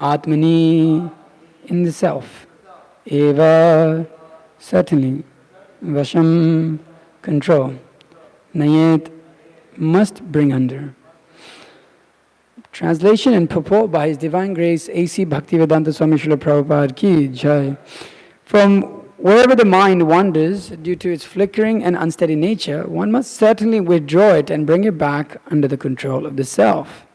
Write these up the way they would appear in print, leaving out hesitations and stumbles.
Atmani, in the self. Eva, certainly. Vasham, control. Nayet, must bring under. Translation and purport by His Divine Grace A.C. Bhaktivedanta Swami Srila Prabhupada Ki Jai. From wherever the mind wanders due to its flickering and unsteady nature, one must certainly withdraw it and bring it back under the control of the self.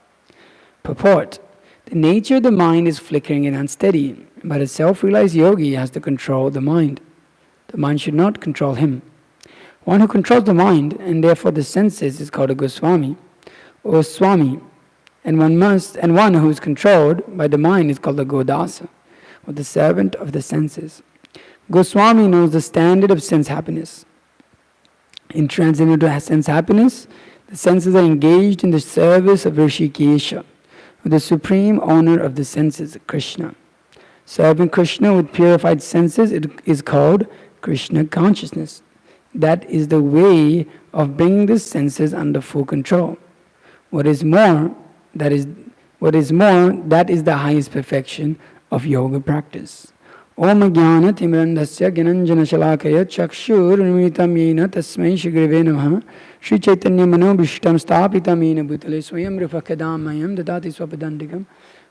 Purport. The nature of the mind is flickering and unsteady, but a self-realized yogi has to control the mind. The mind should not control him. One who controls the mind and therefore the senses is called a Goswami or Swami. And one who is controlled by the mind is called a Godasa, or the servant of the senses. Goswami knows the standard of sense happiness. In transcendental sense happiness, the senses are engaged in the service of Rishikesha, the supreme owner of the senses, Krishna. Serving Krishna with purified senses it is called Krishna consciousness. That is the way of bringing the senses under full control. What is more, that is the highest perfection of yoga practice. Om Jnana Timrandasya Gyananjana Shalakaya Chakshur Nimitam Yena Tasmai Shigrive Namaha Sri Chaitanya Mano Bhishtam Stapitam Yena Bhutale Swayam Rupakadam Mayam Dadati Swapadandikam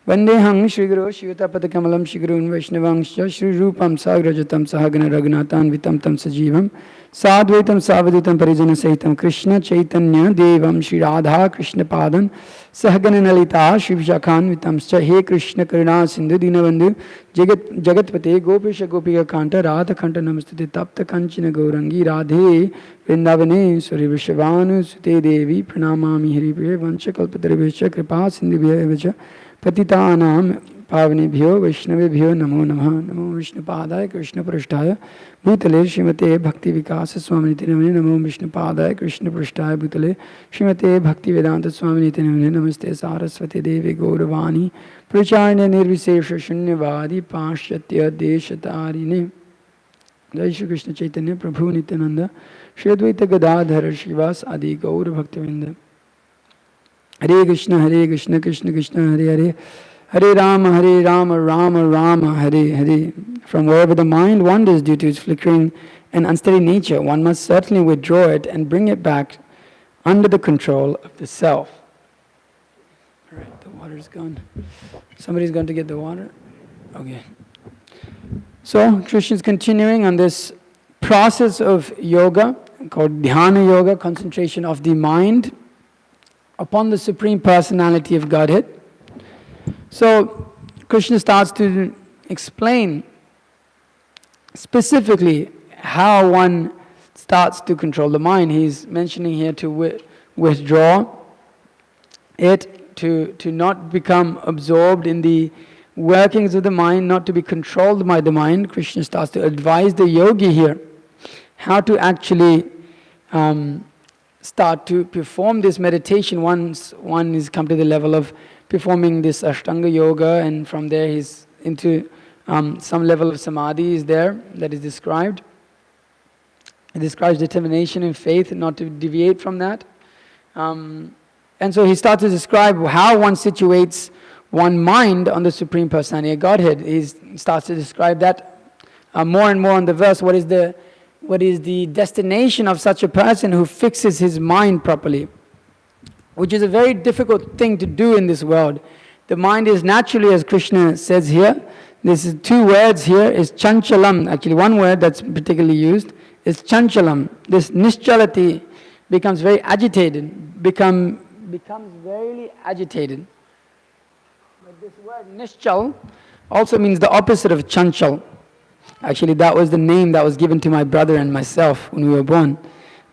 Vandehang Shri Guru Shivatapadakamalam Shri Gurun Vaishnavanksha Shri Rupam Sagrajatam Sahagana Raghunatan Vitam Tam Sajivam Sadvaitam Savadutam Parijana Sahitam Krishna Chaitanya Devam Shri Radha Krishna Padan Sahagana Nalita Shiv Shakhan Vitamscha He Krishna Karuna Sindhu Dinabandhu Jagatpate Gopisha Gopika Kanta Radha Kanta Namastute Tapta Kanchina Gaurangi Radhe Vrindavane Suri Vishavanu Sute Devi Pranamami Haripriya Vanchakalpatarivesha Kripa Sindhubhya Patitanam Pavanebhyo Vaishnavebhyo Namo Namaha Namo Vishnupadaya Krishna Prasthaya Bhutale Srimate Bhakti Vikasa Swami Namane Namo Vishnupadaya Krishna Prasthaya Bhutale Srimate Bhakti Vedanta Swami Namane Namaste Saraswati Devi Gauravani Pracharya Nirvisesha Shunyavadi Pashyatya Deshatarine Jai Shri Krishna Chaitanya Prabhu Nityananda Shri Advaita Gadadhara Shivas Adi Gaur Bhaktivinoda Hare Krishna Krishna Krishna Hare Hare Hare Rama Rama Hare Hare. From wherever the mind wanders due to its flickering and unsteady nature, one must certainly withdraw it and bring it back under the control of the self. All right, the water's gone. Somebody's going to get the water? Okay. So, Krishna's continuing on this process of yoga called Dhyana Yoga, concentration of the mind upon the Supreme Personality of Godhead. So, Krishna starts to explain specifically how one starts to control the mind. He's mentioning here to withdraw it, to not become absorbed in the workings of the mind, not to be controlled by the mind. Krishna starts to advise the yogi here how to actually start to perform this meditation once one is come to the level of performing this Ashtanga Yoga, and from there he's into some level of samadhi is there that is described. It describes determination and faith not to deviate from that. And so he starts to describe how one situates one mind on the Supreme Personality of Godhead. He starts to describe that more and more on the verse. What is the destination of such a person who fixes his mind properly? Which is a very difficult thing to do in this world. The mind is naturally, as Krishna says here, this is two words here, is chanchalam. Actually one word that's particularly used is chanchalam. This nischalati becomes very agitated, becomes very agitated. But this word nischal also means the opposite of chanchal. Actually that was the name that was given to my brother and myself when we were born.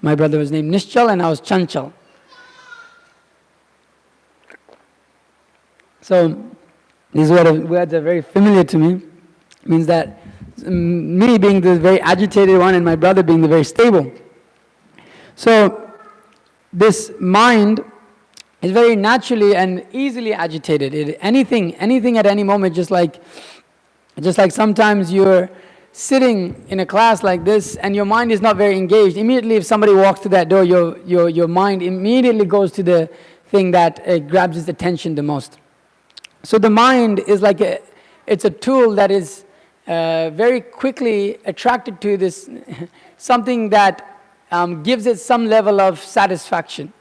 My brother was named Nischal and I was Chanchal. So these words are very familiar to me. It means that me being the very agitated one and my brother being the very stable. So this mind is very naturally and easily agitated. Anything at any moment, just like sometimes you're sitting in a class like this and your mind is not very engaged. Immediately if somebody walks through that door, your mind immediately goes to the thing that grabs its attention the most. So the mind is like it's a tool that is very quickly attracted to this, something that gives it some level of satisfaction.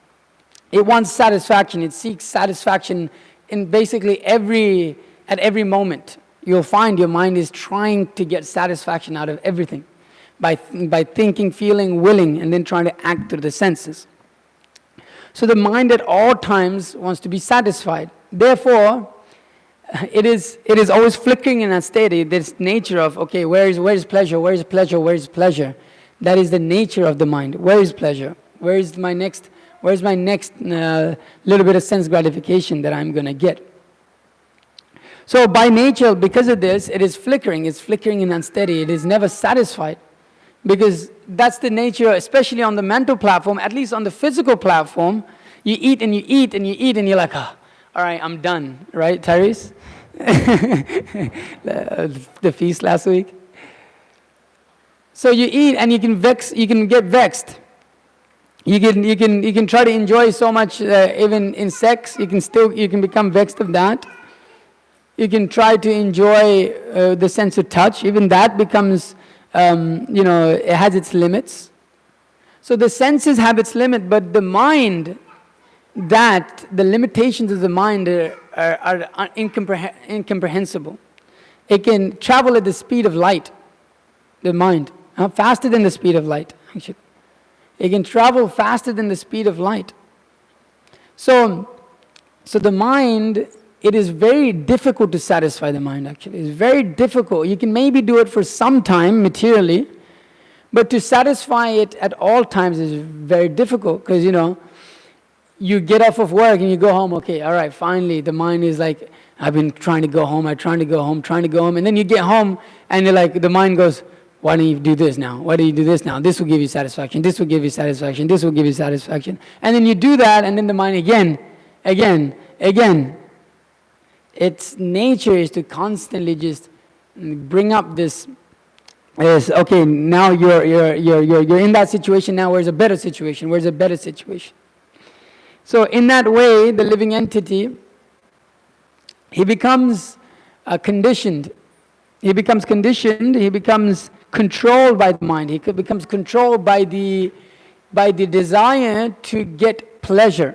It wants satisfaction. It seeks satisfaction in basically at every moment. You'll find your mind is trying to get satisfaction out of everything by thinking, feeling, willing, and then trying to act through the senses. So the mind at all times wants to be satisfied. Therefore, it is always flickering in that state. This nature of, okay, where is pleasure? Where is pleasure? Where is pleasure? That is the nature of the mind. Where is pleasure? Where's my next little bit of sense gratification that I'm going to get? So by nature, because of this, it is flickering. It's flickering and unsteady. It is never satisfied. Because that's the nature, especially on the mental platform, at least on the physical platform, you eat and you eat and you eat and you're like, all right, I'm done. Right, Tyrese? The feast last week. So you eat and you can get vexed. You can try to enjoy so much, even in sex, you can become vexed of that. You can try to enjoy the sense of touch, even that becomes, it has its limits. So the senses have its limit, but the mind, the limitations of the mind are incomprehensible. It can travel at the speed of light, the mind, faster than the speed of light, actually. It can travel faster than the speed of light. So the mind, it is very difficult to satisfy the mind, actually. It's very difficult. You can maybe do it for some time, materially, but to satisfy it at all times is very difficult because, you get off of work and you go home, okay, all right, finally, the mind is like, I've been trying to go home, and then you get home and you're like, the mind goes, why don't you do this now? Why do you do this now? This will give you satisfaction. This will give you satisfaction. This will give you satisfaction. And then you do that, and then the mind again. Its nature is to constantly just bring up this. Okay, now you're in that situation. Now, where's a better situation? Where's a better situation? So in that way, the living entity, he becomes conditioned. He becomes controlled by the mind. He becomes controlled by the desire to get pleasure.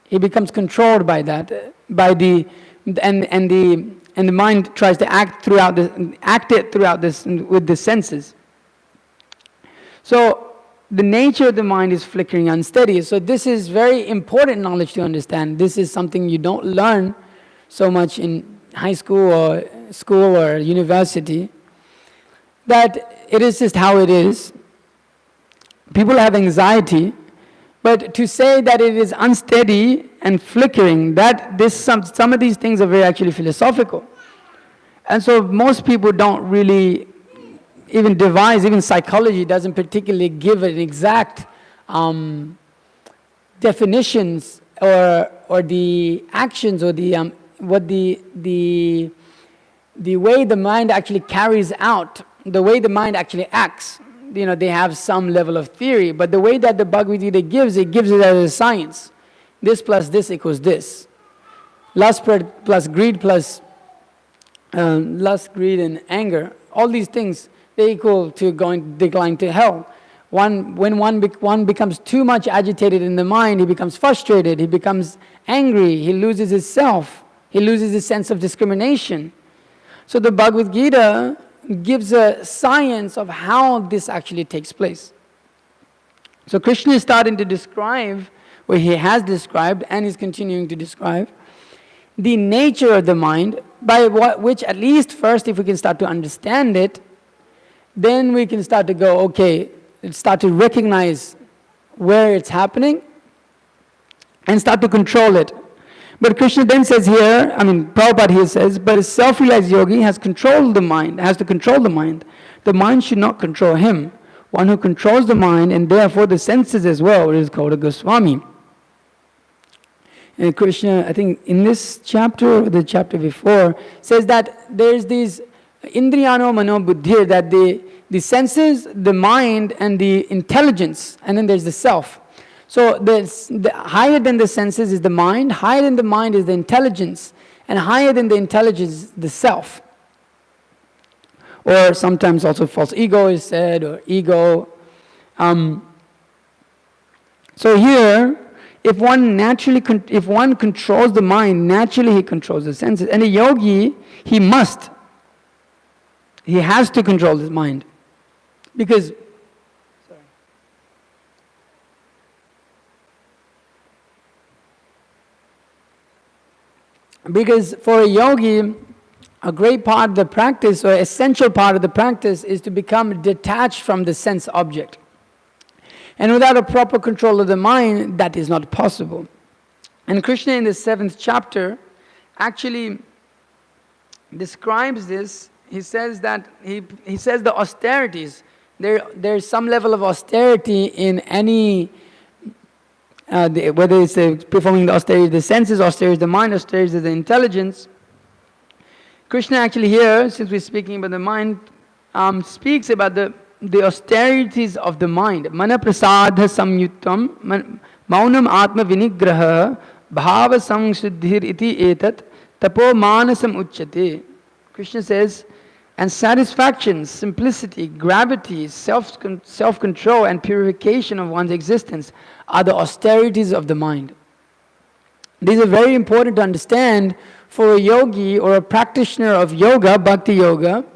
He becomes controlled by that, and the mind tries to act it throughout this with the senses. So the nature of the mind is flickering, unsteady. So this is very important knowledge to understand. This is something you don't learn so much in high school or university. That it is just how it is. People have anxiety, but to say that it is unsteady and flickering, some of these things are very actually philosophical. And so most people don't really even psychology doesn't particularly give an exact definitions or the actions or the way the mind actually carries out, the way the mind actually acts. They have some level of theory, but the way that the Bhagavad Gita gives it as a science. This plus this equals this. Lust plus greed plus lust, greed, and anger. All these things, they equal to decline to hell. When one becomes too much agitated in the mind, he becomes frustrated, he becomes angry, he loses his self, he loses his sense of discrimination. So the Bhagavad Gita gives a science of how this actually takes place. So Krishna is starting to describe, or he has described and is continuing to describe, the nature of the mind, by which at least first, if we can start to understand it, then we can start to go, okay, start to recognize where it's happening and start to control it. But Krishna then says here, Prabhupada here says, but a self-realized yogi has to control the mind. The mind should not control him. One who controls the mind and therefore the senses as well is called a Goswami. And Krishna, I think in this chapter or the chapter before, says that there's these indriyano mano buddhir, that the senses, the mind, and the intelligence, and then there's the self. So the higher than the senses is the mind, higher than the mind is the intelligence, and higher than the intelligence, the self. Or sometimes also false ego is said, or ego. So here, if one controls the mind, naturally he controls the senses. And a yogi, he has to control his mind. Because for a yogi, a great part of the practice, or essential part of the practice, is to become detached from the sense object. And without a proper control of the mind, that is not possible. And Krishna in the 7th chapter actually describes this. He says that, he says the austerities, there's some level of austerity in any, whether it's performing the austerity of the senses, austerity of the mind, austerity of the intelligence. Krishna actually here, since we're speaking about the mind, speaks about the austerities of the mind. Mana prasadha samyuttam maunam atma vinigraha bhava samshuddhir iti etat tapo manasam uchyate. Krishna says, and satisfaction, simplicity, gravity, self-control and purification of one's existence are the austerities of the mind. These are very important to understand for a yogi or a practitioner of yoga, bhakti yoga,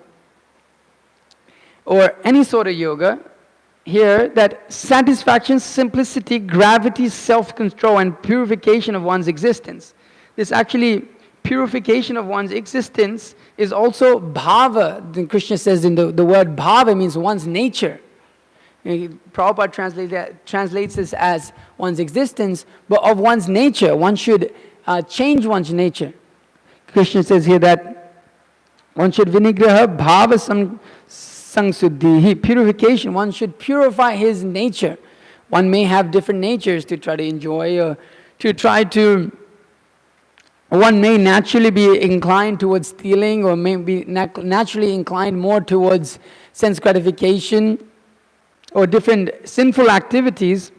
or any sort of yoga, here, that satisfaction, simplicity, gravity, self-control and purification of one's existence. This actually, purification of one's existence is also bhava. Then Krishna says in the word bhava means one's nature. Prabhupada translates this as one's existence, but of one's nature. One should change one's nature. Krishna says here that one should vinigraha bhava samsuddhi, purification. One should purify his nature. One may have different natures to try to enjoy, or to try to. One may naturally be inclined towards stealing, or may be naturally inclined more towards sense gratification, or different sinful activities.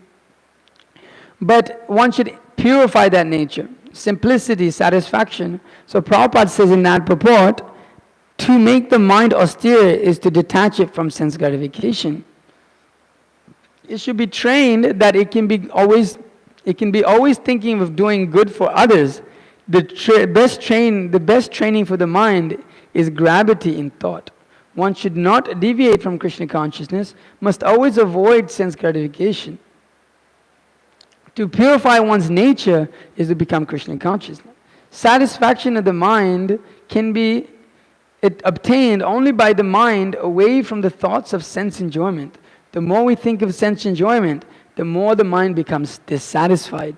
But one should purify that nature. Simplicity, satisfaction. So Prabhupada says in that purport, to make the mind austere is to detach it from sense gratification. It should be trained that it can be always thinking of doing good for others. The best training for the mind is gravity in thought. One should not deviate from Krishna consciousness, must always avoid sense gratification. To purify one's nature is to become Krishna conscious. Satisfaction of the mind can be obtained only by the mind away from the thoughts of sense enjoyment. The more we think of sense enjoyment, the more the mind becomes dissatisfied.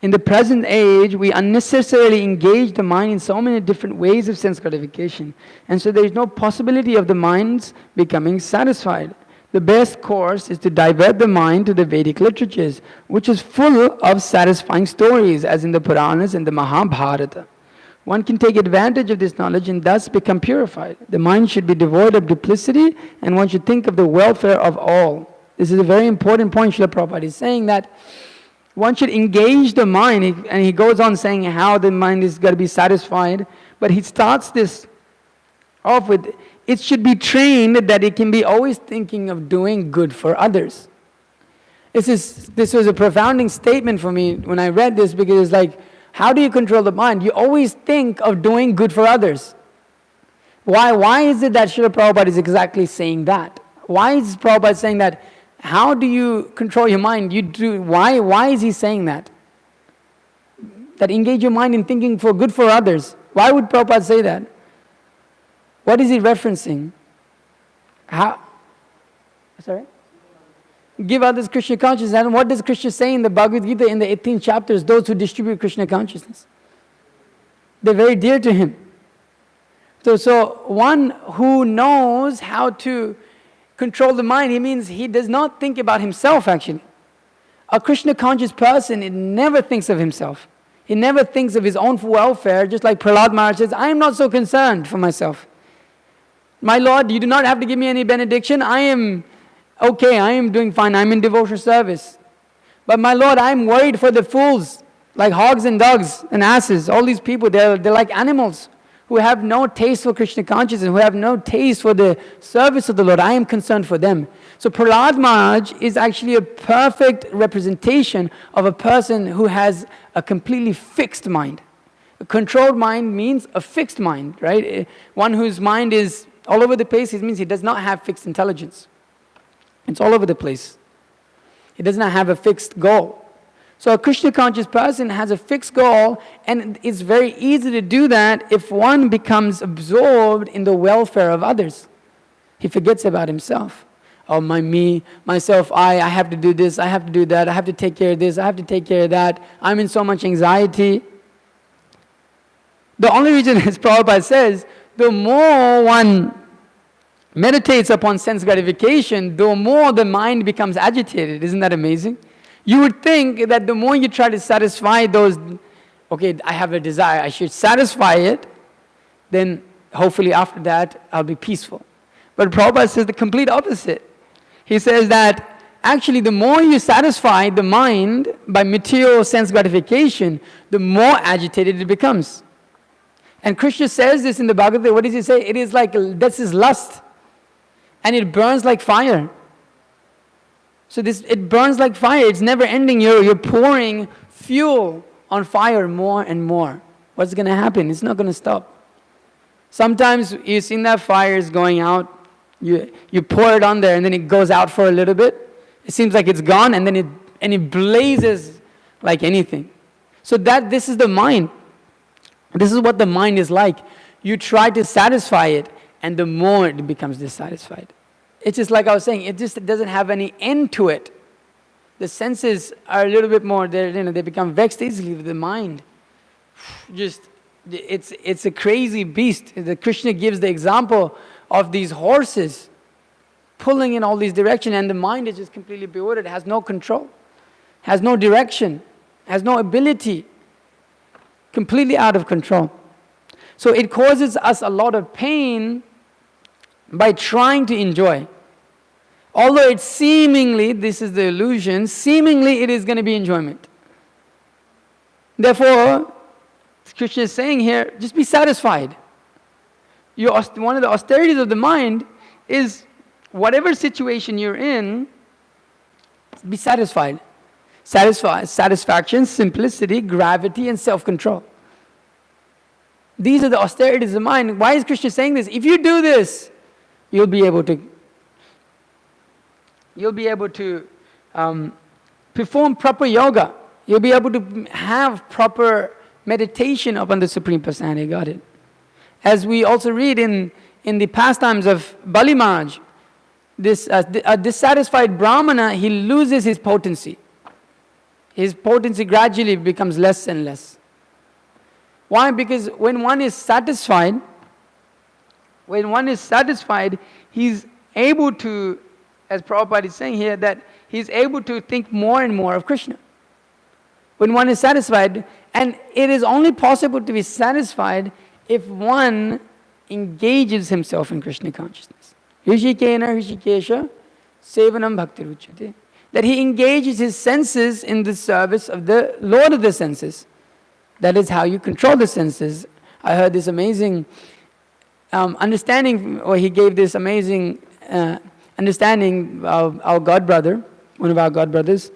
In the present age, we unnecessarily engage the mind in so many different ways of sense gratification, and so there is no possibility of the mind's becoming satisfied. The best course is to divert the mind to the Vedic literatures, which is full of satisfying stories, as in the Puranas and the Mahabharata. One can take advantage of this knowledge and thus become purified. The mind should be devoid of duplicity, and one should think of the welfare of all. This is a very important point. Srila Prabhupada is saying that one should engage the mind, and he goes on saying how the mind is going to be satisfied, but he starts this off with, it should be trained that it can be always thinking of doing good for others. This was a profounding statement for me when I read this, because it's like, how do you control the mind? You always think of doing good for others. Why is it that Srila Prabhupada is exactly saying that? Why is Prabhupada saying that? How do you control your mind? Why is he saying that? That engage your mind in thinking for good for others. Why would Prabhupada say that? What is he referencing? How? Sorry? Give others Krishna consciousness. And what does Krishna say in the Bhagavad Gita in the 18th chapter? Those who distribute Krishna consciousness. They're very dear to him. So one who knows how to control the mind, he means he does not think about himself actually. A Krishna conscious person, he never thinks of himself. He never thinks of his own welfare, just like Prahlad Maharaj says, I am not so concerned for myself. My Lord, you do not have to give me any benediction. I am okay, I am doing fine, I am in devotional service. But my Lord, I am worried for the fools. Like hogs and dogs and asses, all these people, they're like animals who have no taste for Krishna consciousness, who have no taste for the service of the Lord. I am concerned for them. So Prahlad Maharaj is actually a perfect representation of a person who has a completely fixed mind. A controlled mind means a fixed mind, right? One whose mind is all over the place, it means he does not have fixed intelligence. It's all over the place. He does not have a fixed goal. So a Krishna conscious person has a fixed goal, and it's very easy to do that if one becomes absorbed in the welfare of others. He forgets about himself. Oh, me, myself, I have to do this, I have to do that, I have to take care of this, I have to take care of that. I'm in so much anxiety. The only reason, as Prabhupada says, the more one meditates upon sense gratification, the more the mind becomes agitated. Isn't that amazing? You would think that the more you try to satisfy those, okay, I have a desire, I should satisfy it, then hopefully after that I'll be peaceful. But Prabhupada says the complete opposite. He says that actually the more you satisfy the mind by material sense gratification, the more agitated it becomes. And Krishna says this in the Bhagavad Gita. What does he say? It is like, this is lust. And it burns like fire. So it burns like fire. It's never ending. You're pouring fuel on fire more and more. What's going to happen? It's not going to stop. Sometimes you've seen that fire is going out. You pour it on there and then it goes out for a little bit. It seems like it's gone and then it blazes like anything. So this is the mind. This is what the mind is like. You try to satisfy it, and the more it becomes dissatisfied. It's just like I was saying, it doesn't have any end to it. The senses are a little bit more, they become vexed easily with the mind. It's a crazy beast. The Krishna gives the example of these horses pulling in all these directions, and the mind is just completely bewildered, has no control, has no direction, has no ability. Completely out of control. So it causes us a lot of pain by trying to enjoy. Although it's seemingly, this is the illusion, seemingly it is going to be enjoyment. Therefore, Krishna is saying here, just be satisfied. One of the austerities of the mind is whatever situation you're in, be satisfied. Satisfaction, simplicity, gravity, and self-control. These are the austerities of the mind. Why is Krishna saying this? If you do this, you'll be able to perform proper yoga. You'll be able to have proper meditation upon the Supreme Personality of Godhead. As we also read in the pastimes of Bali Maharaj, a dissatisfied Brahmana, he loses his potency. His potency gradually becomes less and less. Why? Because when one is satisfied, he's able to, as Prabhupada is saying here, that he's able to think more and more of Krishna. When one is satisfied, and it is only possible to be satisfied if one engages himself in Krishna consciousness. Rishikena Rishikesha Sevanam Bhakti Ruchyate. That he engages his senses in the service of the Lord of the senses. That is how you control the senses. I heard this amazing understanding, or he gave this amazing understanding of our God brother, one of our God brothers,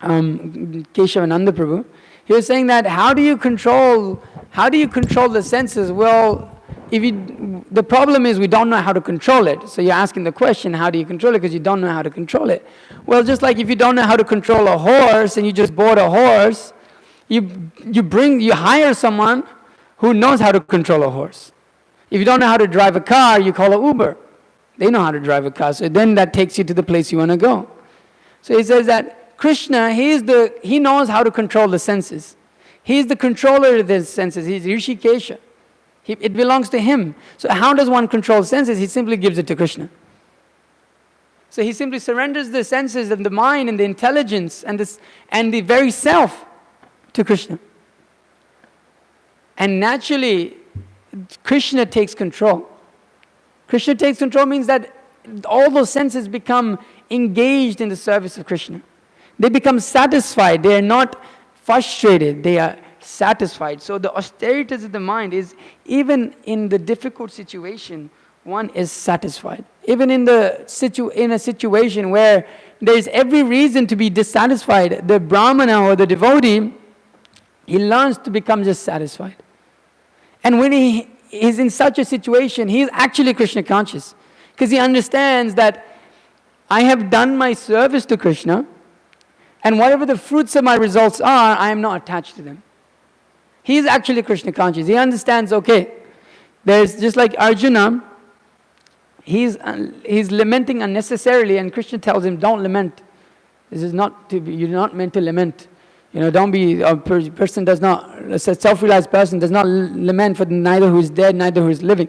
Keshavananda Prabhu. He was saying that how do you control the senses? Well, the problem is we don't know how to control it. So you're asking the question, how do you control it? Because you don't know how to control it. Well, just like if you don't know how to control a horse and you just bought a horse, you hire someone who knows how to control a horse. If you don't know how to drive a car, you call an Uber. They know how to drive a car. So then that takes you to the place you want to go. So he says that Krishna, he knows how to control the senses. He's the controller of the senses. He's Rishikesha. It belongs to him. So how does one control senses? He simply gives it to Krishna. So he simply surrenders the senses and the mind and the intelligence and the very self to Krishna. And naturally, Krishna takes control. Krishna takes control means that all those senses become engaged in the service of Krishna. They become satisfied. They are not frustrated, they are satisfied. So the austerities of the mind is, even in the difficult situation, one is satisfied. Even in a situation where there is every reason to be dissatisfied, the Brahmana or the devotee, he learns to become just satisfied. And when he is in such a situation, he is actually Krishna conscious. Because he understands that I have done my service to Krishna, and whatever the fruits of my results are, I am not attached to them. He is actually Krishna conscious. He understands, okay, there's just like Arjuna, he's lamenting unnecessarily, and Krishna tells him, don't lament. This is not to be, you're not meant to lament. Don't be, a self-realized person does not lament for neither who is dead, neither who is living.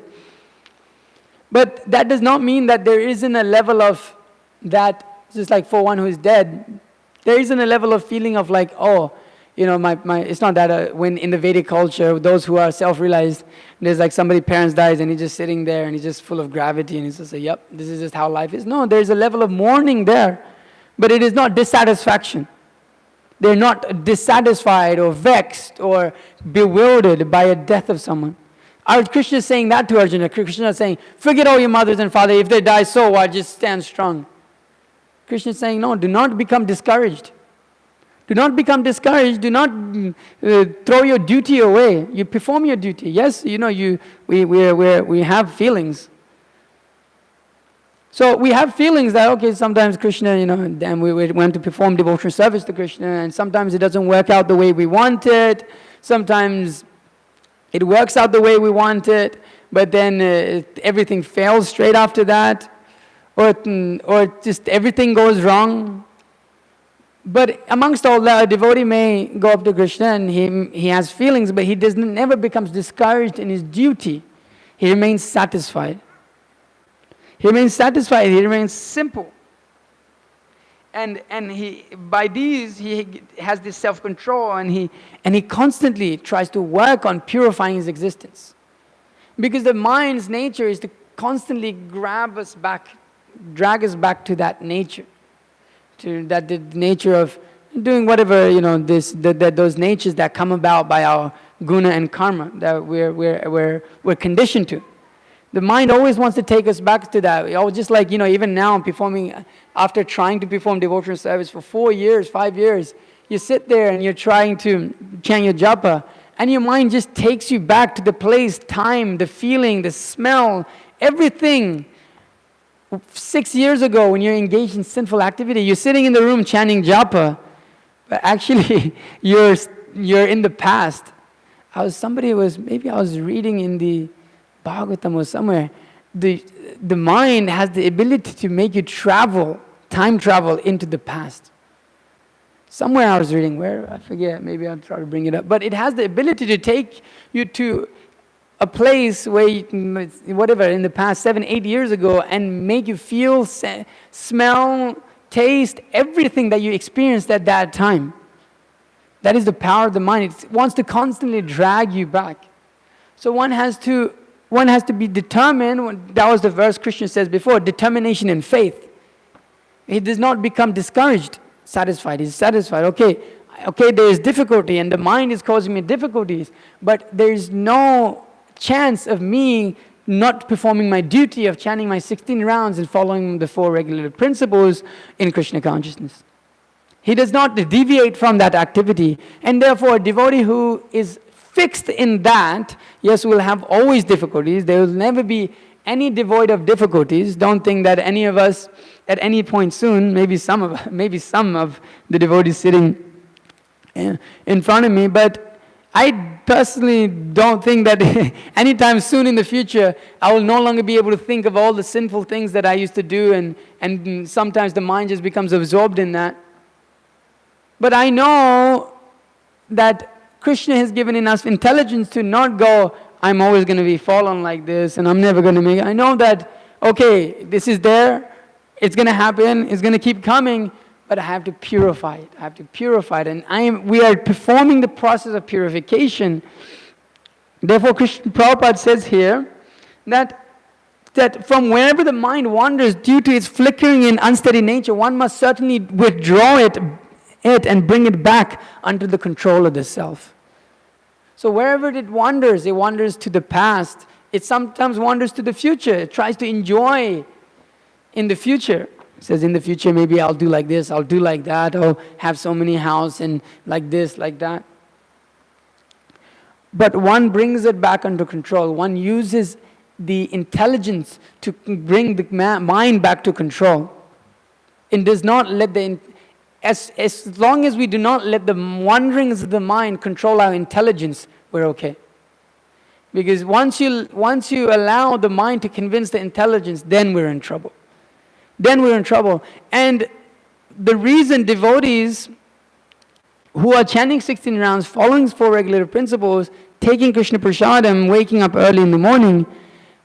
But that does not mean that there isn't a level of that, just like for one who is dead, there isn't a level of feeling of like, oh, it's not that when in the Vedic culture, those who are self-realized, there's like somebody's parents dies and he's just sitting there and he's just full of gravity and he's just like, yep, this is just how life is. No, there's a level of mourning there, but it is not dissatisfaction. They're not dissatisfied or vexed or bewildered by a death of someone. Our Krishna is saying that to Arjuna. Krishna is saying, forget all your mothers and fathers. If they die, so what? Just stand strong. Krishna is saying, no, do not become discouraged. Do not become discouraged. Do not throw your duty away. You perform your duty. Yes, we have feelings. So we have feelings that, okay, sometimes Krishna, and we want to perform devotional service to Krishna, and sometimes it doesn't work out the way we want it. Sometimes it works out the way we want it, but then everything fails straight after that, or just everything goes wrong. But amongst all that, a devotee may go up to Krishna and he has feelings, but he never becomes discouraged in his duty. He remains satisfied. He remains satisfied. He remains simple. And by these he has this self-control, and he constantly tries to work on purifying his existence. Because the mind's nature is to constantly drag us back to that nature. To that the nature of doing whatever, those natures that come about by our guna and karma that we're conditioned to. The mind always wants to take us back to that. Just like, even now after trying to perform devotional service for 4 years, 5 years, you sit there and you're trying to chant your japa, and your mind just takes you back to the place, time, the feeling, the smell, everything. 6 years ago, when you're engaged in sinful activity, you're sitting in the room chanting japa, but actually you're in the past. Maybe I was reading in the Bhagavatam or somewhere, the mind has the ability to make you time travel into the past. Somewhere I was reading, where, I forget, maybe I'll try to bring it up, but it has the ability to take you to a place where in the past 7-8 years ago, and make you feel, smell, taste, everything that you experienced at that time. That is the power of the mind. It wants to constantly drag you back. So one has to be determined. That was the verse Krishna says before, determination and faith. He does not become discouraged, satisfied. He's satisfied. Okay, there is difficulty and the mind is causing me difficulties, but there is no chance of me not performing my duty of chanting my 16 rounds and following the 4 regulative principles in Krishna consciousness. He does not deviate from that activity, and therefore a devotee who is fixed in that, yes, will have always difficulties. There will never be any devoid of difficulties. Don't think that any of us at any point soon, maybe some of the devotees sitting in front of me, but I personally don't think that anytime soon in the future I will no longer be able to think of all the sinful things that I used to do, and sometimes the mind just becomes absorbed in that. But I know that Krishna has given enough intelligence to not go, I'm always going to be fallen like this and I'm never going to make it. I know that, okay, this is there, it's going to happen, it's going to keep coming, but I have to purify it. And we are performing the process of purification. Therefore, Prabhupada says here that from wherever the mind wanders due to its flickering and unsteady nature, one must certainly withdraw it it and bring it back under the control of the self. So wherever it wanders to the past. It sometimes wanders to the future. It tries to enjoy in the future. It says, in the future, maybe I'll do like this, I'll do like that, I'll have so many houses and like this, like that. But one brings it back under control. One uses the intelligence to bring the mind back to control. It does not let as long as we do not let the wanderings of the mind control our intelligence, we're okay. Because once you allow the mind to convince the intelligence, then we're in trouble. Then we're in trouble. And the reason devotees who are chanting 16 rounds, following 4 regulative principles, taking Krishna Prasadam, waking up early in the morning,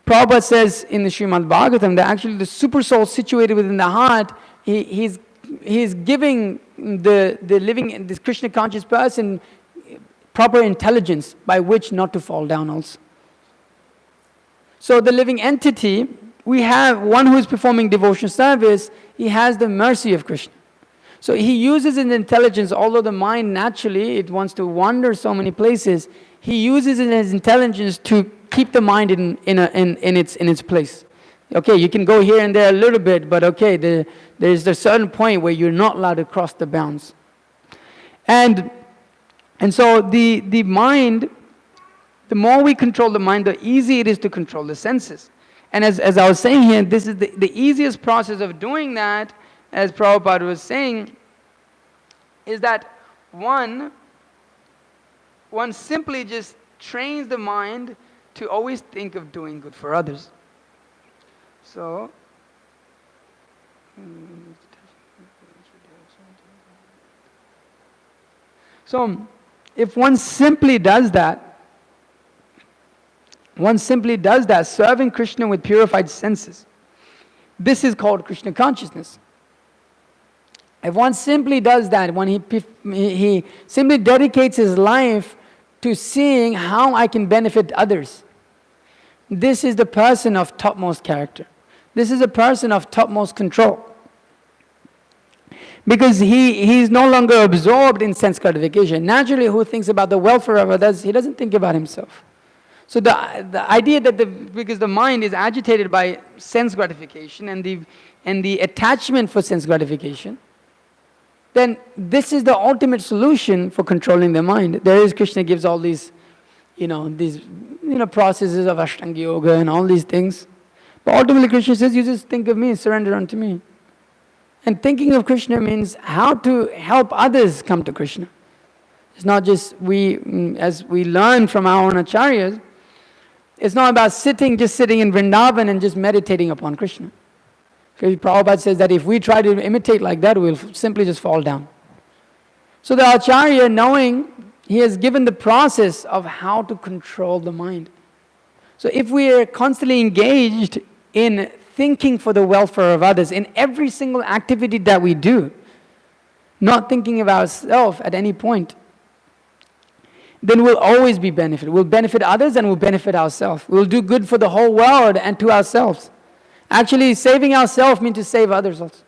Prabhupada says in the Srimad Bhagavatam that actually the super soul situated within the heart, he's giving the living, this Krishna conscious person proper intelligence by which not to fall down also. So the living entity, we have one who is performing devotional service, he has the mercy of Krishna. So he uses his intelligence, although the mind naturally, it wants to wander so many places, he uses his intelligence to keep the mind in its place. Okay, you can go here and there a little bit, but okay, there's a certain point where you're not allowed to cross the bounds. And so the mind, the more we control the mind, the easier it is to control the senses. And as I was saying here, this is the easiest process of doing that, as Prabhupada was saying, is that one simply just trains the mind to always think of doing good for others. So, if one simply does that, serving Krishna with purified senses, this is called Krishna consciousness. If one simply does that, when he simply dedicates his life to seeing how I can benefit others, this is the person of topmost character. This is a person of topmost control. Because he is no longer absorbed in sense gratification. Naturally, who thinks about the welfare of others, he doesn't think about himself. So the idea that because the mind is agitated by sense gratification and the attachment for sense gratification, then this is the ultimate solution for controlling the mind. There is, Krishna gives all these processes of Ashtanga Yoga and all these things. But ultimately Krishna says, you just think of me, surrender unto me. And thinking of Krishna means how to help others come to Krishna. It's not just as we learn from our own acharyas, it's not about just sitting in Vrindavan and just meditating upon Krishna. Because Prabhupada says that if we try to imitate like that, we'll simply just fall down. So the acharya, knowing, he has given the process of how to control the mind. So if we are constantly engaged in thinking for the welfare of others in every single activity that we do, not thinking of ourselves at any point, then we'll always be benefited. We'll benefit others and we'll benefit ourselves. We'll do good for the whole world and to ourselves. Actually, saving ourselves means to save others also.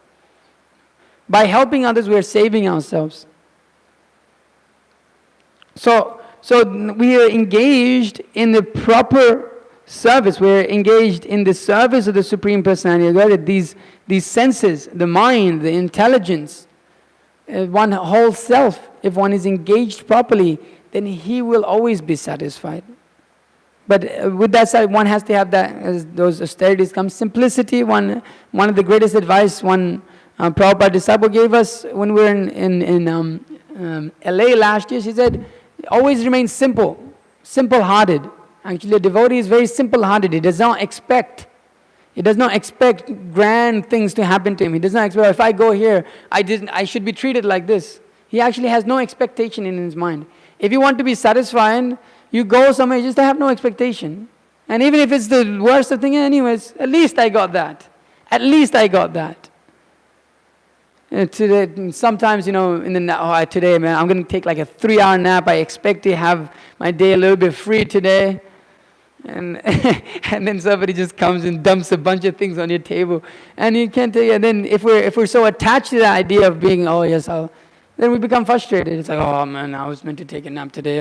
By helping others, we are saving ourselves. So we are engaged in the proper service. We are engaged in the service of the Supreme Personality of Godhead. These senses, the mind, the intelligence, one whole self, if one is engaged properly, then he will always be satisfied. But with that said, one has to have that, as those austerities come, simplicity. One of the greatest advice one Prabhupada disciple gave us when we were in LA last year, she said, always remain simple-hearted. Actually, a devotee is very simple-hearted. He does not expect grand things to happen to him. He does not expect, if I go here, I should be treated like this. He actually has no expectation in his mind. If you want to be satisfied, you go somewhere, you just have no expectation. And even if it's the worst of thing, anyways, at least I got that. At least I got that. Today, sometimes, today, man, I'm going to take like a 3-hour nap. I expect to have my day a little bit free today. And and then somebody just comes and dumps a bunch of things on your table. And you can't take it. And then if we're so attached to the idea of being, oh yes, Then we become frustrated. It's like, oh man, I was meant to take a nap today.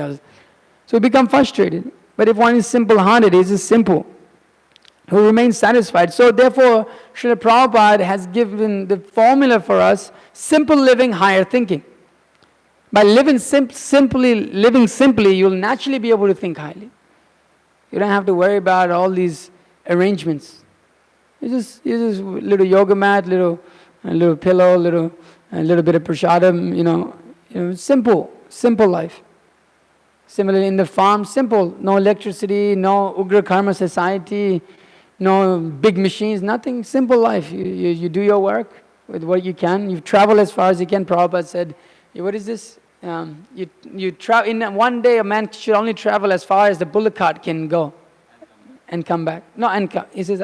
So we become frustrated. But if one is simple-hearted, is just simple, who remains satisfied. So therefore, Srila Prabhupada has given the formula for us: simple living, higher thinking. By living simply, you'll naturally be able to think highly. You don't have to worry about all these arrangements. You just little yoga mat, a little pillow, a little bit of prasadam, simple life. Similarly, in the farm, simple, no electricity, no ugra karma society, no big machines, nothing, simple life. You do your work with what you can. You travel as far as you can. Prabhupada said, what is this? In one day, a man should only travel as far as the bullock cart can go and come back. No, he says,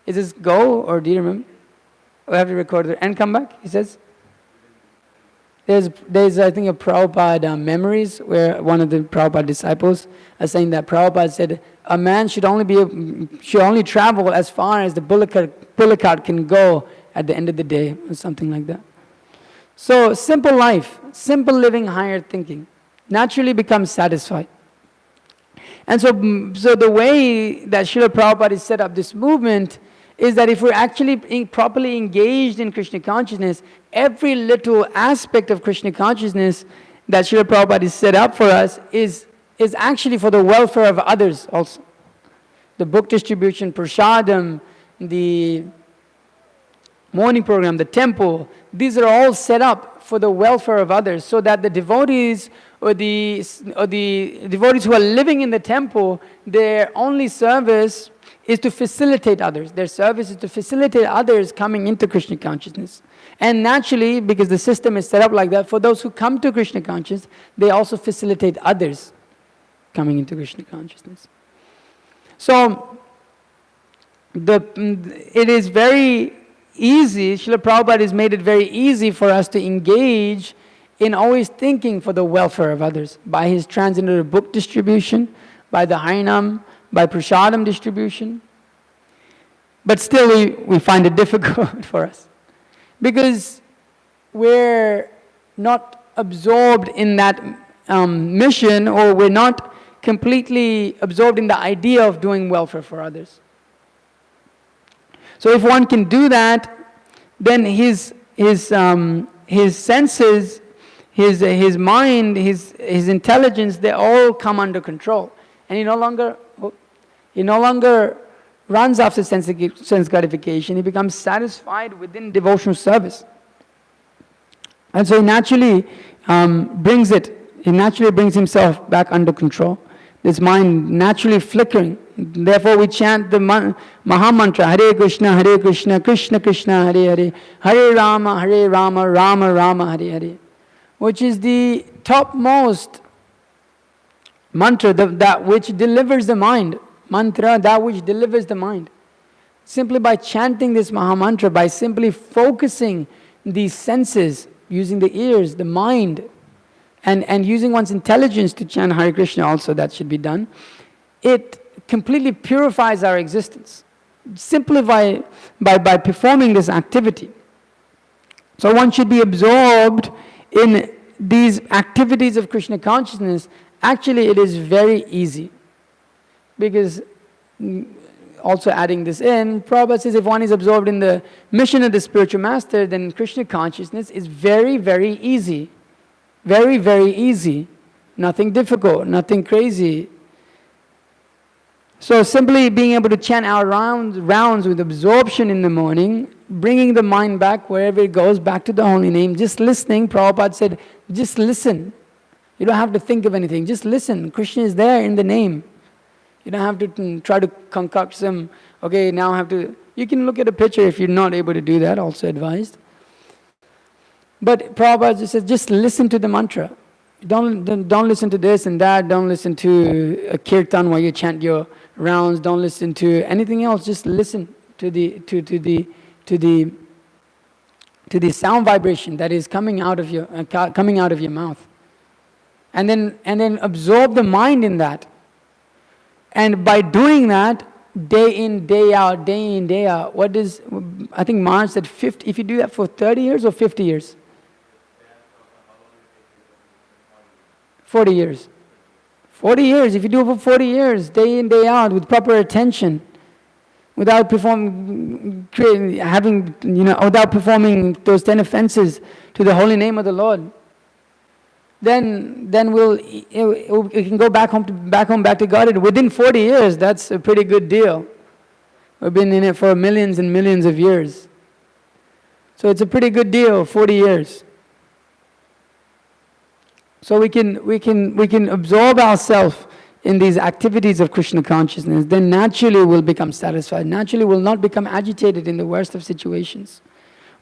is this go, or do you remember? We have to record it. And come back, he says. There's I think a Prabhupada memories where one of the Prabhupada disciples are saying that Prabhupada said a man should only travel as far as the bullock cart can go at the end of the day, or something like that. So simple life, simple living, higher thinking, naturally becomes satisfied. And so the way that Srila Prabhupada has set up this movement is that if we're actually properly engaged in Krishna consciousness, every little aspect of Krishna consciousness that Srila Prabhupada has set up for us is actually for the welfare of others also. The book distribution, prasadam, the morning program, the temple, these are all set up for the welfare of others, so that the devotees or the devotees who are living in the temple, their only service is to facilitate others. Their service is to facilitate others coming into Krishna consciousness. And naturally, because the system is set up like that, for those who come to Krishna consciousness, they also facilitate others coming into Krishna consciousness. So, it is very easy, Srila Prabhupada has made it very easy for us to engage in always thinking for the welfare of others by his Transcendental book distribution, by the Harinam, by prasadam distribution. But still we find it difficult for us because we're not absorbed in that mission, or we're not completely absorbed in the idea of doing welfare for others. So if one can do that, then his senses, his mind, his intelligence, they all come under control, and he no longer runs after sense gratification. He becomes satisfied within devotional service, and so he naturally brings himself back under control. This mind naturally flickering. Therefore we chant the Maha Mantra, Hare Krishna, Krishna Krishna, Hare Hare, Hare Rama, Rama Rama, Hare Hare, which is the topmost mantra, that which delivers the mind. Mantra, that which delivers the mind. Simply by chanting this Maha Mantra, by simply focusing these senses, using the ears, the mind, and using one's intelligence to chant Hare Krishna also, that should be done, it completely purifies our existence, simply by performing this activity. So one should be absorbed in these activities of Krishna consciousness. Actually, it is very easy, because also adding this in, Prabhupada says if one is absorbed in the mission of the spiritual master, then Krishna consciousness is very, very easy. Very, very easy. Nothing difficult, nothing crazy. So simply being able to chant our rounds with absorption in the morning, bringing the mind back wherever it goes, back to the holy name, just listening. Prabhupada said, just listen. You don't have to think of anything, just listen. Krishna is there in the name. You don't have to try to concoct some, okay, now I have to, you can look at a picture if you're not able to do that, also advised. But Prabhupada just says, just listen to the mantra. Don't listen to this and that, don't listen to a kirtan while you chant your rounds, don't listen to anything else, just listen to the sound vibration that is coming out of your mouth. And then absorb the mind in that. And by doing that, day in, day out, I think Maharaj said 50, if you do that for 30 years or 50 years? 40 years. 40 years, if you do it for 40 years, day in, day out, with proper attention, without performing those 10 offenses to the holy name of the Lord, then we can go back home to God. Within 40 years, that's a pretty good deal. We've been in it for millions and millions of years. So it's a pretty good deal, 40 years. So we can absorb ourselves in these activities of Krishna consciousness, then naturally we'll become satisfied. Naturally we'll not become agitated in the worst of situations.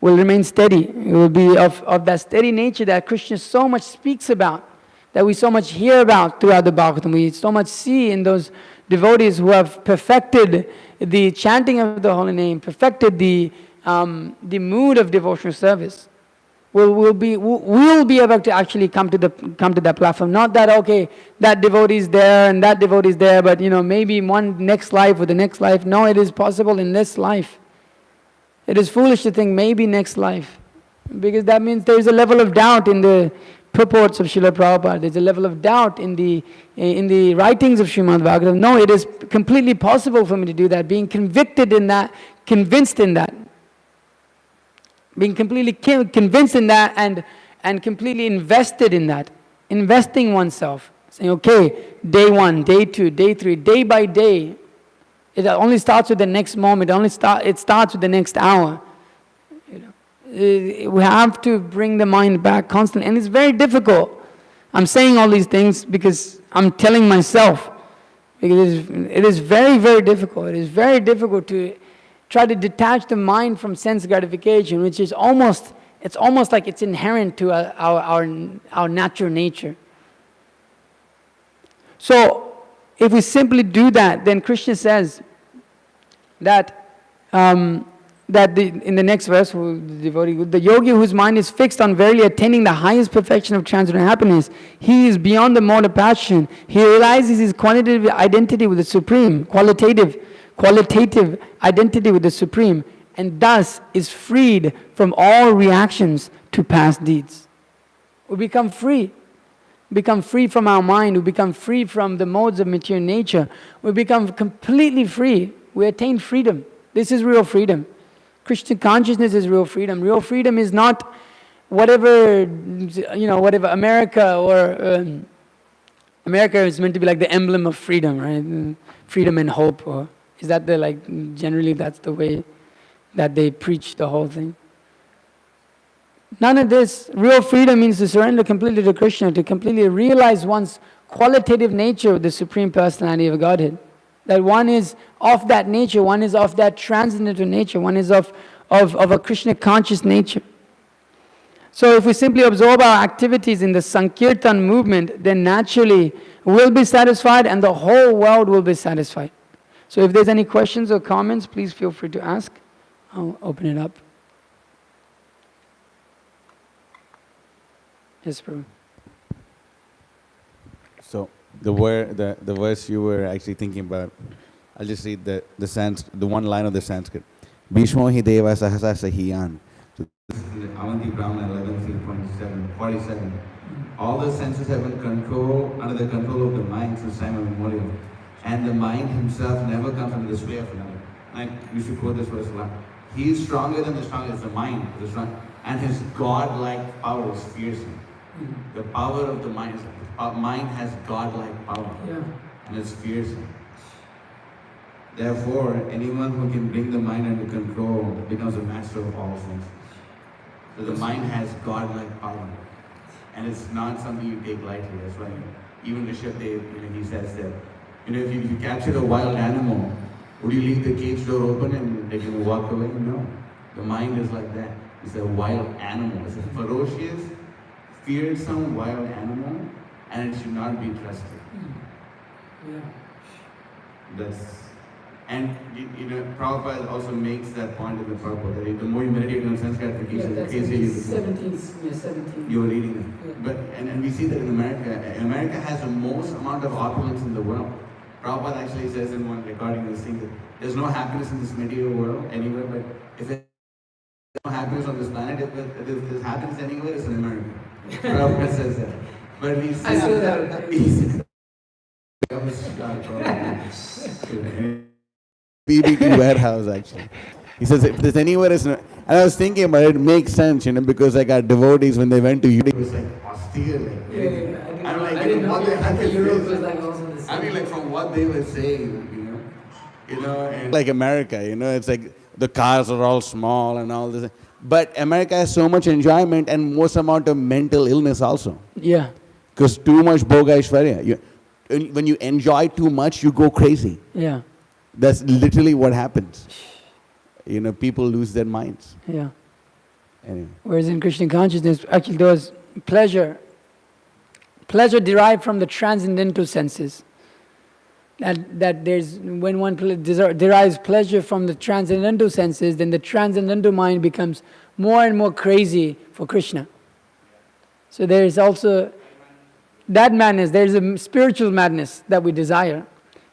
We'll remain steady. It will be of that steady nature that Krishna so much speaks about, that we so much hear about throughout the Bhagavatam. We so much see in those devotees who have perfected the chanting of the holy name, perfected the mood of devotional service. We'll be able to actually come to that platform. Not that, okay, that devotee is there and that devotee is there, but maybe one next life or the next life. No, it is possible in this life. It is foolish to think maybe next life, because that means there is a level of doubt in the purports of Srila Prabhupada. There's a level of doubt in the writings of Srimad Bhagavatam. No, it is completely possible for me to do that. Being convicted in that, convinced in that. Being completely convinced in that and completely invested in that. Investing oneself. Saying, okay, day 1, day 2, day 3, day by day. It only starts with the next moment. It starts with the next hour. We have to bring the mind back constantly. And it's very difficult. I'm saying all these things because I'm telling myself. Because it is very, very difficult. It is very difficult to try to detach the mind from sense gratification, which is almost like it's inherent to our natural nature. So, if we simply do that, then Krishna says that in the next verse, the yogi whose mind is fixed on verily attaining the highest perfection of transcendental happiness, he is beyond the mode of passion. He realizes his qualitative identity with the Supreme, qualitative identity with the Supreme, and thus is freed from all reactions to past deeds. We become free. Become free from our mind. We become free from the modes of material nature. We become completely free. We attain freedom. This is real freedom. Krishna consciousness is real freedom. Real freedom is not whatever America or America is meant to be like the emblem of freedom, right? Freedom and hope, or is that generally that's the way that they preach the whole thing? None of this. Real freedom means to surrender completely to Krishna, to completely realize one's qualitative nature of the Supreme Personality of Godhead. That one is of that nature, one is of that transcendental nature, one is of a Krishna conscious nature. So if we simply absorb our activities in the Sankirtan movement, then naturally we'll be satisfied and the whole world will be satisfied. So if there's any questions or comments, please feel free to ask. I'll open it up. Yes, Prabhu. So the verse you were actually thinking about, I'll just read the one line of the Sanskrit. Bhishmo hi deva sahasa sahiyan. Avanti Brahmana 11:47. All the senses have been under the control of the mind since time immemorial. And the mind himself never comes under the sway of another. Like you should quote this verse a lot. He is stronger than the strongest, the mind is strong. And his God-like power is fearsome. Mm-hmm. The power of the mind has God-like power. Yeah. And it's fearsome. Therefore, anyone who can bring the mind under control becomes a master of all senses. So the mind has God-like power. And it's not something you take lightly. That's why even Rishabdev, he says that, if you capture a wild animal, would you leave the cage door open and they can walk away? No. The mind is like that. It's a wild animal. It's a ferocious, fearsome wild animal, and it should not be trusted. Yeah. And Prabhupada also makes that point in the purport that the more you meditate on sense gratification, the crazier you become. 17. You were reading it. Yeah. But and we see that in America. America has the most amount of opulence in the world. Prabhupada actually says in one recording this thing that there's no happiness in this material world anywhere, but if there's no happiness on this planet, if there's happiness anywhere, it's in America. Prabhupada says that. But he I says, saw that. he says, BBQ warehouse actually. He says if there's anywhere is and I was thinking about it, it makes sense, because like our devotees when they went to Europe, it was like austere, like I'm like, what the heck is Europe this? was like also the same. I mean, like from what they were saying, and like America, it's like the cars are all small and all this. But America has so much enjoyment and most amount of mental illness also. Yeah, Because too much bhoga Aishwarya. When you enjoy too much, you go crazy. yeah, That's literally what happens. People lose their minds. yeah. Anyway. Whereas in Krishna consciousness, actually there was pleasure derived from the transcendental senses. That there's, when one derives pleasure from the transcendental senses, then the transcendental mind becomes more and more crazy for Krishna. So there is also that madness, there is a spiritual madness that we desire.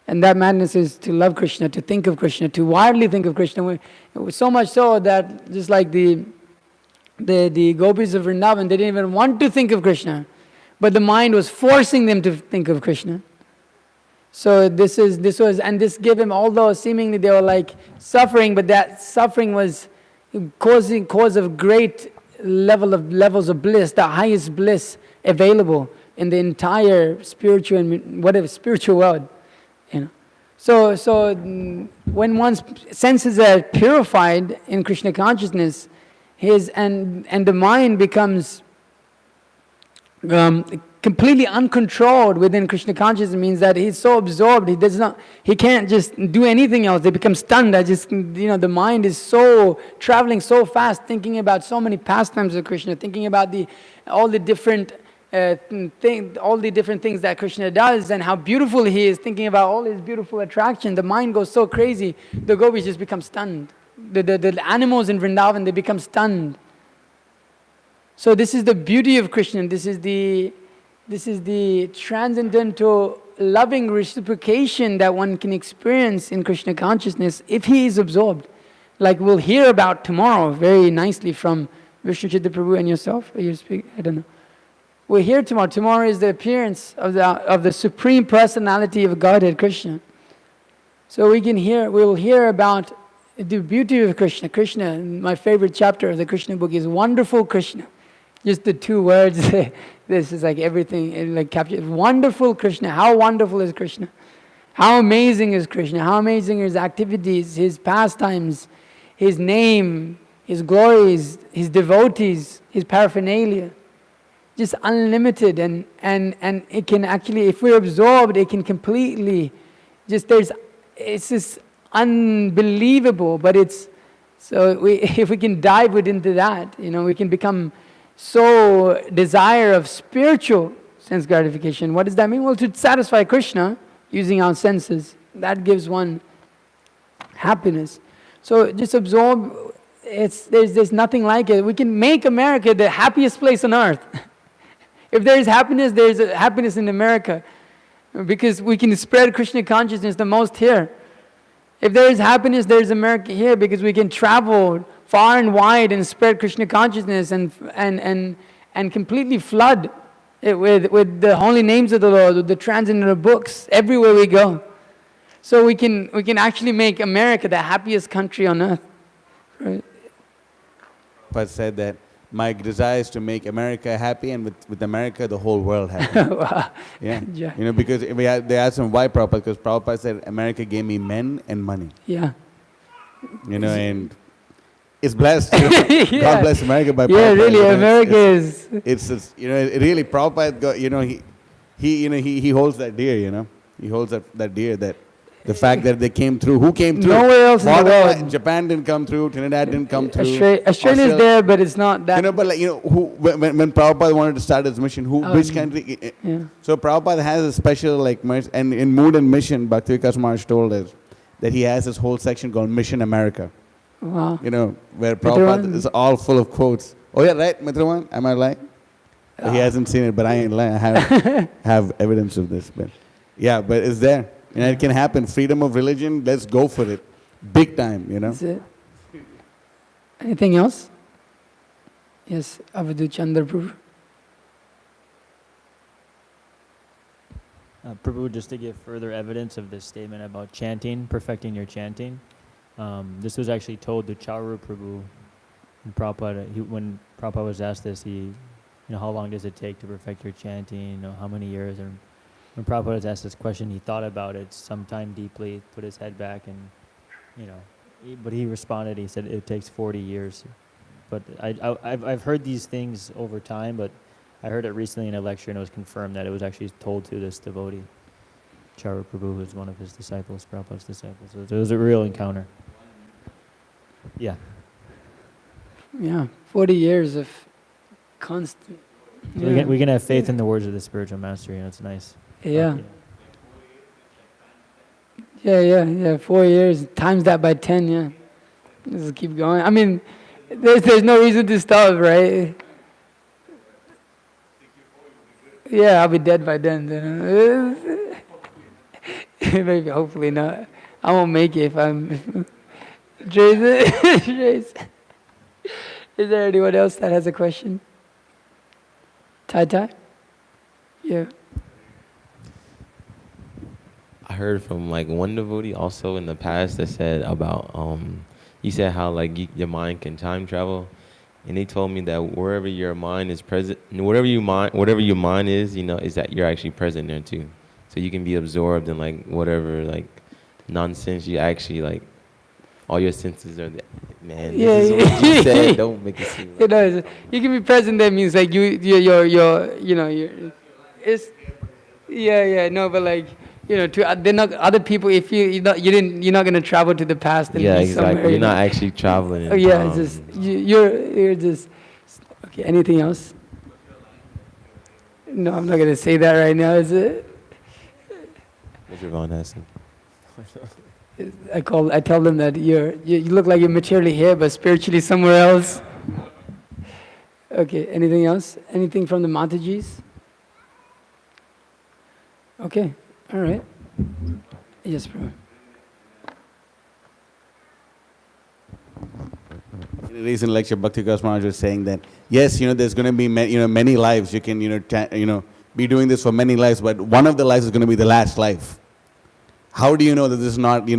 And that madness is to love Krishna, to think of Krishna, to wildly think of Krishna. It was so much so that just like the gopis of Vrindavan, they didn't even want to think of Krishna. But the mind was forcing them to think of Krishna. So this gave him, although seemingly they were like suffering, but that suffering was cause of great levels of bliss, the highest bliss available in the entire spiritual and spiritual world. So when one's senses are purified in Krishna consciousness, and the mind becomes completely uncontrolled within Krishna consciousness, means that he's so absorbed, he can't just do anything else. They become stunned. The mind is so traveling so fast, thinking about so many pastimes of Krishna, thinking about all the different things that Krishna does and how beautiful he is, thinking about all his beautiful attraction. The mind goes so crazy, the gopis just become stunned. The animals in Vrindavan, they become stunned. So this is the beauty of Krishna. This is the transcendental loving reciprocation that one can experience in Krishna consciousness if he is absorbed. Like we'll hear about tomorrow very nicely from Vishnu Chitta Prabhu and yourself. You speak, I don't know. We're here tomorrow. Tomorrow is the appearance of the Supreme Personality of Godhead, Krishna. So we'll hear about the beauty of Krishna. Krishna, my favorite chapter of the Krishna book is Wonderful Krishna. Just the two words, this is like everything, it like captures. Wonderful Krishna. How wonderful is Krishna? How amazing is Krishna? How amazing are his activities, his pastimes, his name, his glories, his devotees, his paraphernalia. Just unlimited, and it can actually, if we're absorbed, it can completely it's just unbelievable. But if we can dive into that, we can become so desire of spiritual sense gratification. What does that mean? Well, to satisfy Krishna using our senses, that gives one happiness. So just absorb. There's nothing like it. We can make America the happiest place on earth. If there is happiness, there is happiness in America, because we can spread Krishna consciousness the most here. If there is happiness, there is America here, because we can travel far and wide and spread Krishna consciousness and completely flood it with the holy names of the Lord, with the transcendental books everywhere we go. So we can actually make America the happiest country on earth. Right? But said that my desire is to make America happy, and with America, the whole world happy. Wow. Yeah. Because they asked him why Prabhupada, because Prabhupada said, America gave me men and money. Yeah. And it's blessed. Yeah. God bless America by Prabhupada. Yeah, really, America is. It's really Prabhupada got, he holds that dear, He holds that dear, that the fact that they came through. Who came through? Nowhere else in the world. Japan didn't come through. Trinidad didn't come through. Australia's there, but it's not that. But who when Prabhupada wanted to start his mission, which country? Yeah. So Prabhupada has a special and in Mood and Mission, Bhakti-Vikas Maharaj told us that he has this whole section called Mission America. Wow. Where Prabhupada is all full of quotes. Oh yeah, right, Mitravan? Am I lying? He hasn't seen it, but I ain't lying. I have evidence of this. But yeah, but it's there. It can happen. Freedom of religion, let's go for it. Big time, That's it. Anything else? Yes, Avadhu Chandra Prabhu. Prabhu, just to give further evidence of this statement about chanting, perfecting your chanting, this was actually told to Charu Prabhu. And Prabhupada, when Prabhupada was asked this, how long does it take to perfect your chanting? How many years? And when Prabhupada was asked this question, he thought about it sometime deeply, put his head back, and but he responded. He said it takes 40 years. But I've heard these things over time, but I heard it recently in a lecture, and it was confirmed that it was actually told to this devotee, Charu Prabhu, who was one of his disciples, Prabhupada's disciples. So it was a real encounter. Yeah. Yeah, 40 years of constant. So we can have faith in the words of the spiritual master. It's nice. Yeah. Yeah. 4 years times that by 10. Yeah, just keep going. I mean, there's no reason to stop, right? Yeah, I'll be dead by then. Maybe, hopefully not. I won't make it if I'm. Trace. Is there anyone else that has a question? Tai? Yeah. I heard from one devotee also in the past that said about he said how your mind can time travel, and they told me that wherever your mind is present, whatever your mind is, is that you're actually present there too. So you can be absorbed in whatever nonsense you actually all your senses are there. Man, this is what you said. Don't make it seem You can be present there means no, but they're not other people. If you're not gonna travel to the past and yeah, be exactly. somewhere, You're not actually traveling. it's just you're just okay. Anything else? No, I'm not gonna say that right now. Is it? Mr. Von Hessen. I tell them that you look like you're materially here, but spiritually somewhere else. Okay. Anything else? Anything from the Matajis? Okay. All right. Yes, bro. In a recent lecture, Bhakti Vikas Maharaj was saying that yes, there's going to be many lives. You can be doing this for many lives, but one of the lives is going to be the last life. How do you know that this is not,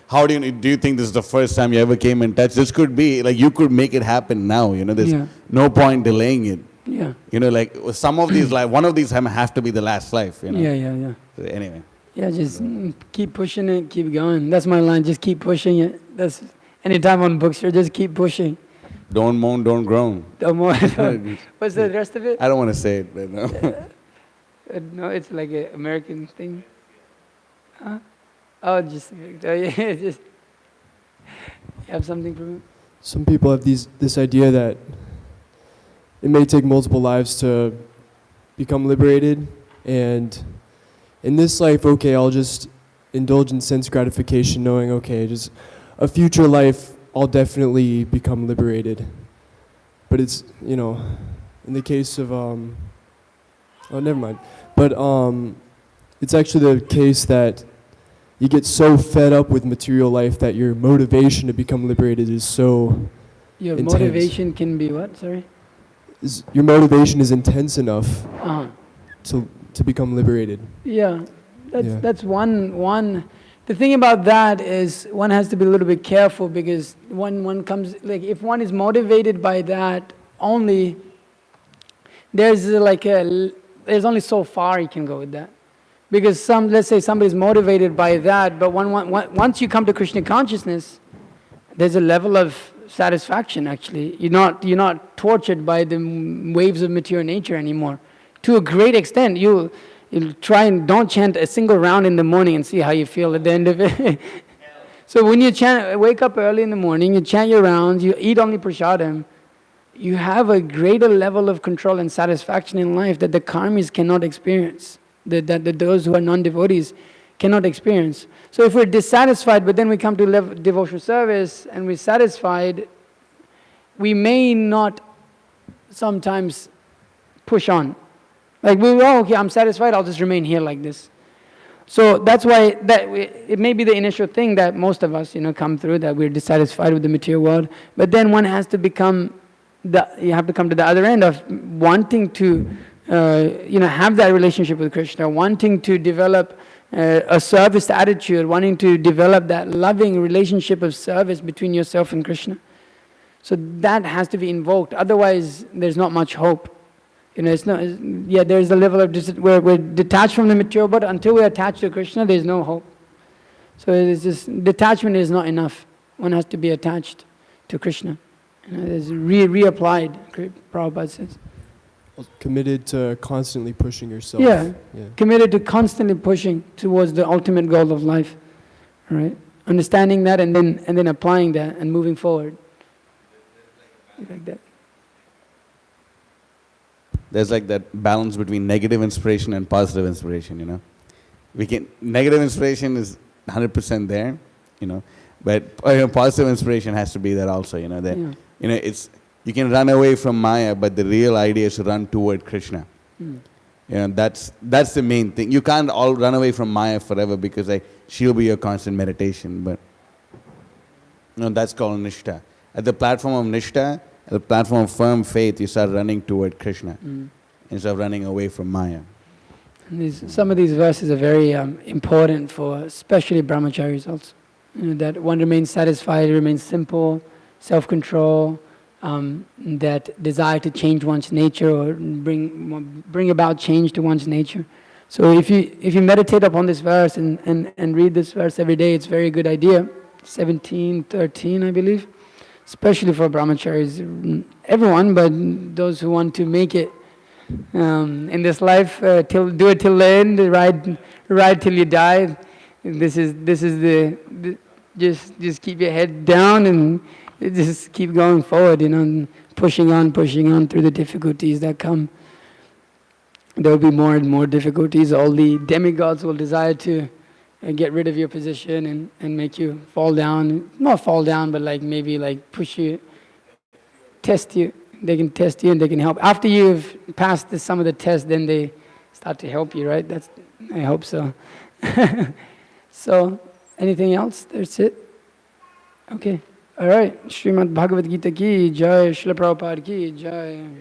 how do you think this is the first time you ever came in touch? This could be, you could make it happen now, there's no point delaying it. Yeah. Some of these one of these have to be the last life, Yeah. So anyway. Yeah, just keep pushing it, keep going. That's my line, just keep pushing it. That's anytime on Bookstore, just keep pushing. Don't moan, don't groan. Don't moan. What's the rest of it? I don't want to say it, but no. No, it's like an American thing. Huh? Oh, just you have something for me? Some people have this idea that it may take multiple lives to become liberated, and in this life, okay, I'll just indulge in sense gratification, knowing, okay, just a future life, I'll definitely become liberated. But it's, in the case of, oh, never mind. But it's actually the case that you get so fed up with material life that your motivation to become liberated is so Your intense. motivation can be what? Sorry? Your motivation is intense enough Uh-huh. to become liberated. Yeah, Yeah. that's one. The thing about that is one has to be a little bit careful because one comes, if one is motivated by that only, there's only so far you can go with that. Because let's say somebody's motivated by that, but once you come to Krishna consciousness, there's a level of satisfaction actually. You're not tortured by the waves of material nature anymore. To a great extent, you'll try and don't chant a single round in the morning and see how you feel at the end of it. So when you wake up early in the morning, you chant your rounds, you eat only prasadam, you have a greater level of control and satisfaction in life that the karmis cannot experience. That those who are non-devotees cannot experience. So if we're dissatisfied, but then we come to devotional service and we're satisfied, we may not sometimes push on. Okay, I'm satisfied, I'll just remain here like this. So that's why it may be the initial thing that most of us, come through, that we're dissatisfied with the material world. But then one has to you have to come to the other end of wanting to have that relationship with Krishna, wanting to develop a service attitude, wanting to develop that loving relationship of service between yourself and Krishna. So that has to be invoked. Otherwise, there's not much hope. It's not. There's a level of where we're detached from the material, but until we're attached to Krishna, there's no hope. So it's just detachment is not enough. One has to be attached to Krishna. It's reapplied. Prabhupada says. Committed to constantly pushing yourself. Yeah, committed to constantly pushing towards the ultimate goal of life, right? Understanding that and then applying that and moving forward, like that. There's like that balance between negative inspiration and positive inspiration. Negative inspiration is 100% there, but positive inspiration has to be there also. It's. You can run away from Maya, but the real idea is to run toward Krishna. That's the main thing. You can't all run away from Maya forever because she'll be your constant meditation. But that's called Nishtha. At the platform of Nishtha, at the platform of firm faith, you start running toward Krishna instead of running away from Maya. Some of these verses are very important for especially brahmacharis also. That one remains satisfied, remains simple, self-control, that desire to change one's nature or bring about change to one's nature. So if you meditate upon this verse and read this verse every day, it's a very good idea. 17:13, I believe, especially for brahmacharis, everyone, but those who want to make it in this life, do it till the end, ride till you die. This is the just keep your head down and just keep going forward, and pushing on through the difficulties that come. There will be more and more difficulties. All the demigods will desire to get rid of your position and make you fall down. Not fall down, but maybe push you, test you. They can test you and they can help. After you've passed some of the tests, then they start to help you, right? I hope so. So, anything else? That's it? Okay. All right. Srimad Bhagavad Gita ki jai, Srila Prabhupada ki jai.